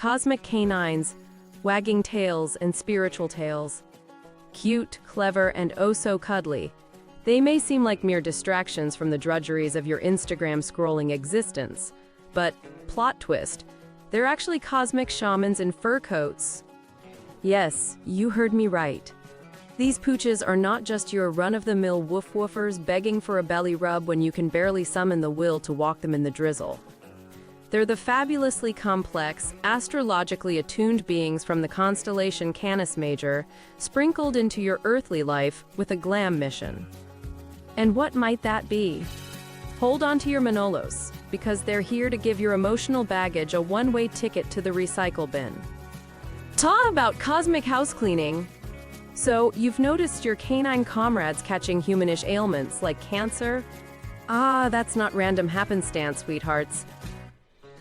Cosmic canines, wagging tails, and spiritual tails. Cute, clever, and oh so cuddly. They may seem like mere distractions from the drudgeries of your Instagram scrolling existence, but, plot twist, they're actually cosmic shamans in fur coats. Yes, you heard me right. These pooches are not just your run-of-the-mill woof-woofers begging for a belly rub when you can barely summon the will to walk them in the drizzle. They're the fabulously complex, astrologically attuned beings from the constellation Canis Major, sprinkled into your earthly life with a glam mission. And what might that be? Hold on to your Manolos, because they're here to give your emotional baggage a one-way ticket to the recycle bin. Talk about cosmic house cleaning. So, you've noticed your canine comrades catching humanish ailments like cancer? Ah, that's not random happenstance, sweethearts.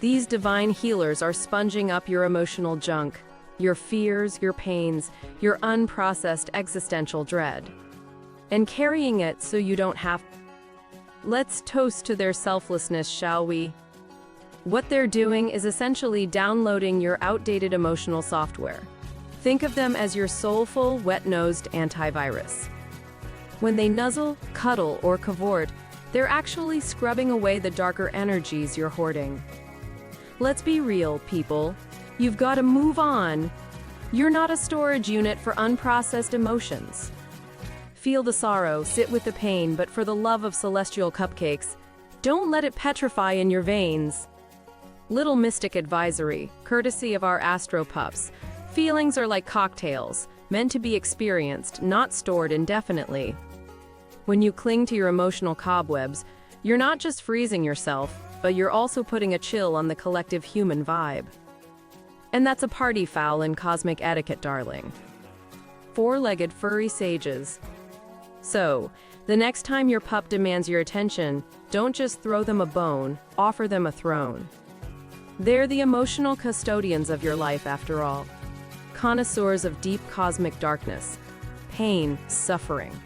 These divine healers are sponging up your emotional junk, your fears, your pains, your unprocessed existential dread, and carrying it so you don't have. Let's toast to their selflessness, shall we? What they're doing is essentially downloading your outdated emotional software. Think of them as your soulful, wet-nosed antivirus. When they nuzzle, cuddle, or cavort, they're actually scrubbing away the darker energies you're hoarding. Let's be real, people. You've got to move on. You're not a storage unit for unprocessed emotions. Feel the sorrow, sit with the pain, but for the love of celestial cupcakes, don't let it petrify in your veins. Little mystic advisory, courtesy of our astro pups. Feelings are like cocktails, meant to be experienced, not stored indefinitely. When you cling to your emotional cobwebs, you're not just freezing yourself, but you're also putting a chill on the collective human vibe. And that's a party foul in cosmic etiquette, darling. Four-legged furry sages. So, the next time your pup demands your attention, don't just throw them a bone, offer them a throne. They're the emotional custodians of your life, after all. Connoisseurs of deep cosmic darkness, pain, suffering,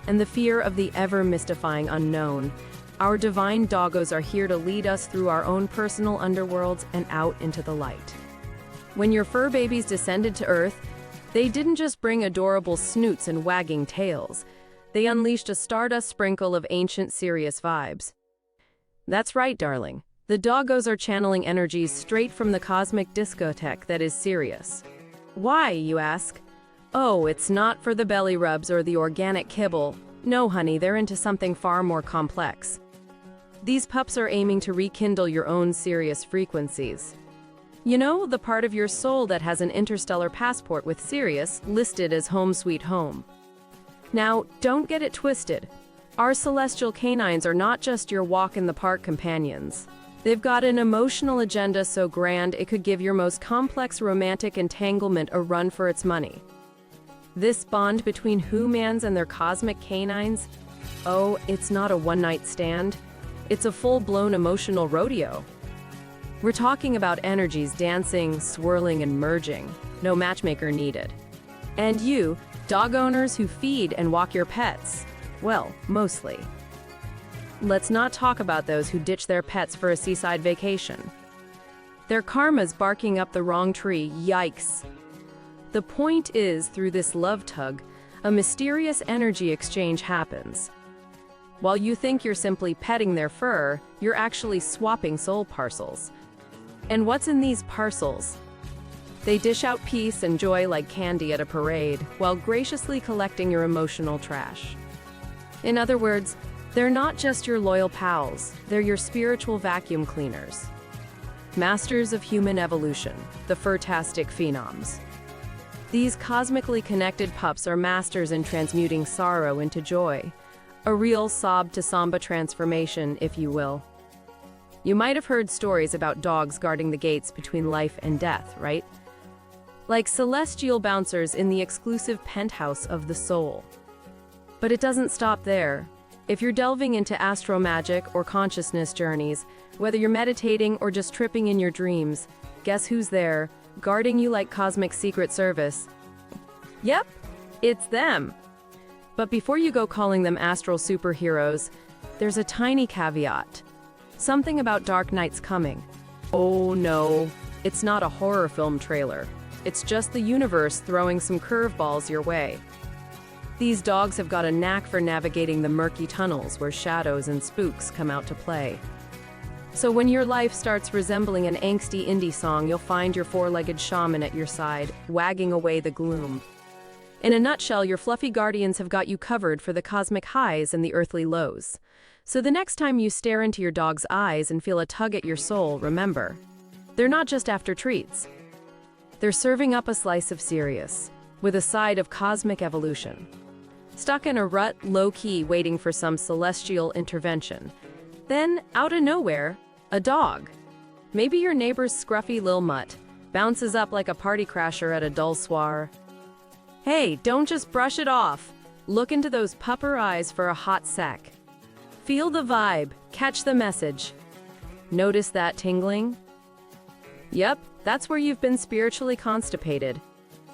and the fear of the ever-mystifying unknown. Our divine doggos are here to lead us through our own personal underworlds and out into the light. When your fur babies descended to Earth, they didn't just bring adorable snoots and wagging tails. They unleashed a stardust sprinkle of ancient Sirius vibes. That's right, darling. The doggos are channeling energies straight from the cosmic discotheque that is Sirius. Why, you ask? Oh, it's not for the belly rubs or the organic kibble. No, honey, they're into something far more complex. These pups are aiming to rekindle your own Sirius frequencies. You know, the part of your soul that has an interstellar passport with Sirius listed as home sweet home. Now, don't get it twisted. Our celestial canines are not just your walk-in-the-park companions. They've got an emotional agenda so grand it could give your most complex romantic entanglement a run for its money. This bond between humans and their cosmic canines, oh, it's not a one-night stand. It's a full-blown emotional rodeo. We're talking about energies dancing, swirling, and merging. No matchmaker needed. And you, dog owners who feed and walk your pets, well, mostly. Let's not talk about those who ditch their pets for a seaside vacation. Their karma's barking up the wrong tree, yikes. The point is, through this love tug, a mysterious energy exchange happens. While you think you're simply petting their fur, you're actually swapping soul parcels. And what's in these parcels? They dish out peace and joy like candy at a parade, while graciously collecting your emotional trash. In other words, they're not just your loyal pals, they're your spiritual vacuum cleaners. Masters of human evolution, the furtastic phenoms. These cosmically connected pups are masters in transmuting sorrow into joy. A real sob-to-samba transformation, if you will. You might have heard stories about dogs guarding the gates between life and death, right? Like celestial bouncers in the exclusive penthouse of the soul. But it doesn't stop there. If you're delving into astral magic or consciousness journeys, whether you're meditating or just tripping in your dreams, guess who's there, guarding you like cosmic secret service? Yep, it's them. But before you go calling them astral superheroes, there's a tiny caveat. Something about dark nights coming. Oh no, It's not a horror film trailer. It's just the universe throwing some curveballs your way. These dogs have got a knack for navigating the murky tunnels where shadows and spooks come out to play. So when your life starts resembling an angsty indie song, you'll find your four-legged shaman at your side, wagging away the gloom. In a nutshell, your fluffy guardians have got you covered for the cosmic highs and the earthly lows. So the next time you stare into your dog's eyes and feel a tug at your soul, remember, they're not just after treats. They're serving up a slice of Sirius, with a side of cosmic evolution. Stuck in a rut, low-key, waiting for some celestial intervention. Then, out of nowhere, a dog. Maybe your neighbor's scruffy lil mutt bounces up like a party crasher at a dull soir. Hey, don't just brush it off. Look into those pupper eyes for a hot sec. Feel the vibe, catch the message. Notice that tingling? Yep, that's where you've been spiritually constipated.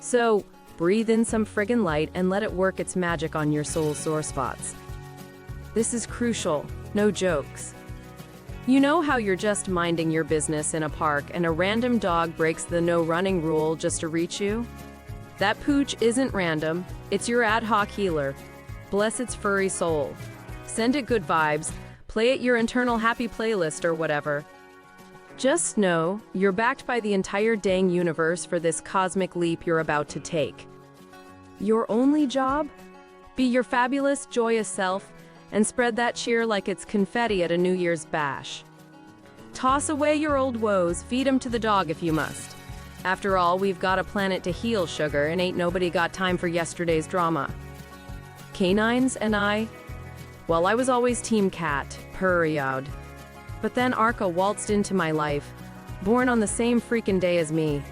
So, breathe in some friggin' light and let it work its magic on your soul's sore spots. This is crucial, no jokes. You know how you're just minding your business in a park and a random dog breaks the no running rule just to reach you? That pooch isn't random, it's your ad hoc healer. Bless its furry soul. Send it good vibes, play it your internal happy playlist or whatever. Just know, you're backed by the entire dang universe for this cosmic leap you're about to take. Your only job? Be your fabulous, joyous self, and spread that cheer like it's confetti at a New Year's bash. Toss away your old woes, feed 'em to the dog if you must. After all, we've got a planet to heal, sugar, and ain't nobody got time for yesterday's drama. Canines and I? Well, I was always team cat, period. But then Arca waltzed into my life, born on the same freaking day as me.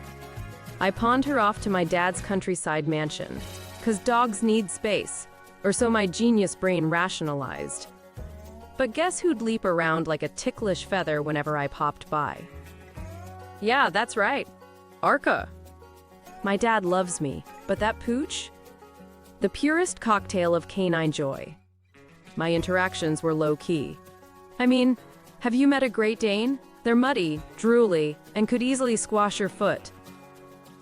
I pawned her off to my dad's countryside mansion, 'cause dogs need space, or so my genius brain rationalized. But guess who'd leap around like a ticklish feather whenever I popped by? Yeah, that's right. Arca. My dad loves me, but that pooch? The purest cocktail of canine joy. My interactions were low-key. I mean, have you met a Great Dane? They're muddy, drooly, and could easily squash your foot.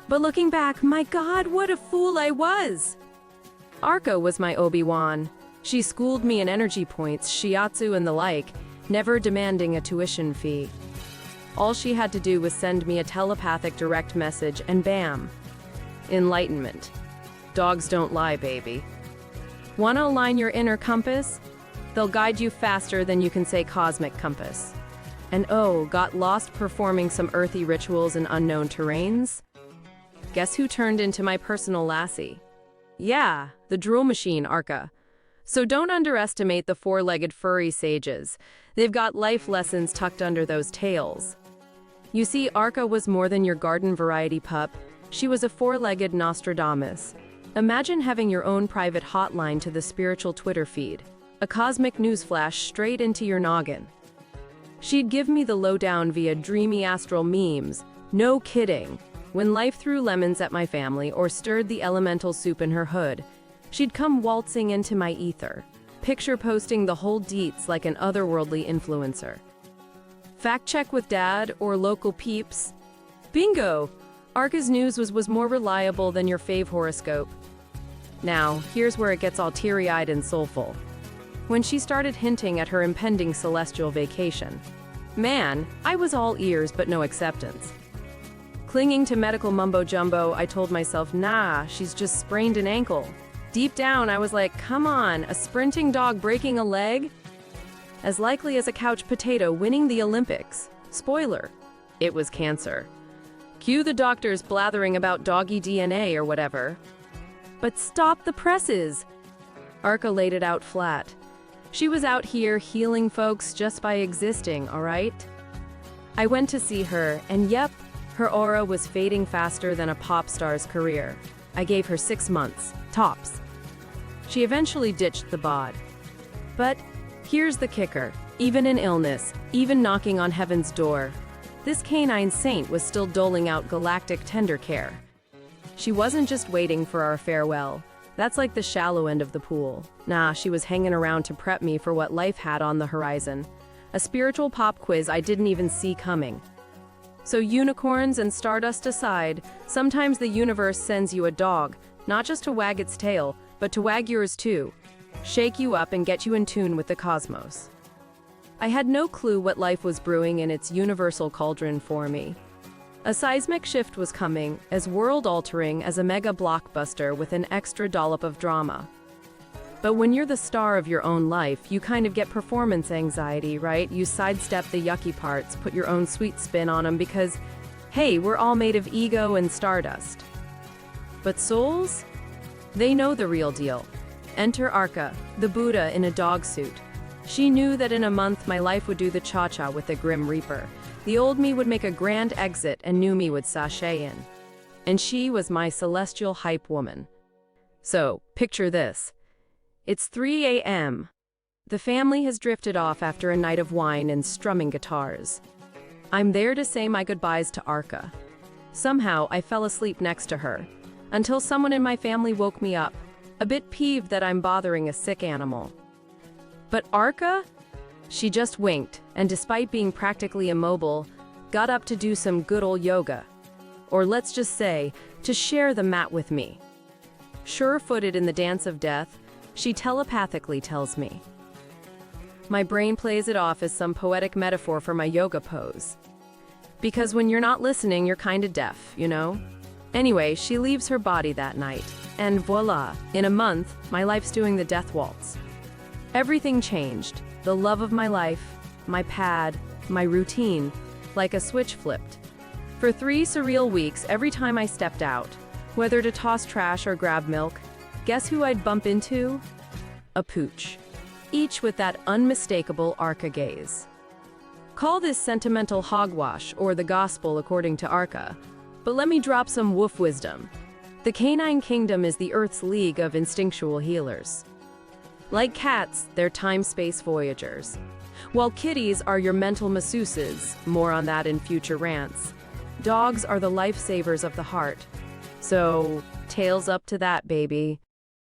But looking back, my God, what a fool I was! Arca was my Obi-Wan. She schooled me in energy points, shiatsu and the like, never demanding a tuition fee. All she had to do was send me a telepathic direct message, and bam! Enlightenment. Dogs don't lie, baby. Wanna align your inner compass? They'll guide you faster than you can say cosmic compass. And oh, got lost performing some earthy rituals in unknown terrains? Guess who turned into my personal lassie? Yeah, the drool machine, Arca. So don't underestimate the four-legged furry sages. They've got life lessons tucked under those tails. You see, Arca was more than your garden variety pup. She was a four-legged Nostradamus. Imagine having your own private hotline to the spiritual Twitter feed. A cosmic newsflash straight into your noggin. She'd give me the lowdown via dreamy astral memes. No kidding. When life threw lemons at my family or stirred the elemental soup in her hood, she'd come waltzing into my ether, picture posting the whole deets like an otherworldly influencer. Fact check with dad or local peeps? Bingo! Arca's news was more reliable than your fave horoscope. Now, here's where it gets all teary-eyed and soulful. When she started hinting at her impending celestial vacation. Man, I was all ears but no acceptance. Clinging to medical mumbo-jumbo, I told myself, nah, she's just sprained an ankle. Deep down, I was like, come on, a sprinting dog breaking a leg? As likely as a couch potato winning the Olympics. Spoiler, it was cancer. Cue the doctors blathering about doggy DNA or whatever. But stop the presses! Arca laid it out flat. She was out here healing folks just by existing, all right? I went to see her, and yep, her aura was fading faster than a pop star's career. I gave her 6 months, tops. She eventually ditched the bod. But here's the kicker. Even in illness, even knocking on heaven's door, this canine saint was still doling out galactic tender care. She wasn't just waiting for our farewell. That's like the shallow end of the pool. Nah, she was hanging around to prep me for what life had on the horizon. A spiritual pop quiz I didn't even see coming. So unicorns and stardust aside, sometimes the universe sends you a dog, not just to wag its tail, but to wag yours too. Shake you up and get you in tune with the cosmos. I had no clue what life was brewing in its universal cauldron for me. A seismic shift was coming, as world-altering as a mega blockbuster with an extra dollop of drama. But when you're the star of your own life, you kind of get performance anxiety, right? You sidestep the yucky parts, put your own sweet spin on them because, hey, we're all made of ego and stardust. But souls? They know the real deal. Enter Arca, the Buddha in a dog suit. She knew that in a month my life would do the cha-cha with the Grim Reaper. The old me would make a grand exit and new me would sashay in. And she was my celestial hype woman. So, picture this. It's 3 a.m. The family has drifted off after a night of wine and strumming guitars. I'm there to say my goodbyes to Arca. Somehow, I fell asleep next to her, until someone in my family woke me up, a bit peeved that I'm bothering a sick animal. But Arca? She just winked, and despite being practically immobile, got up to do some good old yoga. Or let's just say, to share the mat with me. Sure-footed in the dance of death, she telepathically tells me. My brain plays it off as some poetic metaphor for my yoga pose. Because when you're not listening, you're kinda deaf, you know? Anyway, she leaves her body that night, and voila, in a month, my life's doing the death waltz. Everything changed. The love of my life, my pad, my routine, like a switch flipped. For 3 surreal weeks, every time I stepped out, whether to toss trash or grab milk, guess who I'd bump into? A pooch. Each with that unmistakable Arca gaze. Call this sentimental hogwash or the gospel according to Arca, but let me drop some woof wisdom. The canine kingdom is the Earth's league of instinctual healers. Like cats, they're time-space voyagers. While kitties are your mental masseuses, more on that in future rants, dogs are the lifesavers of the heart. So, tails up to that, baby.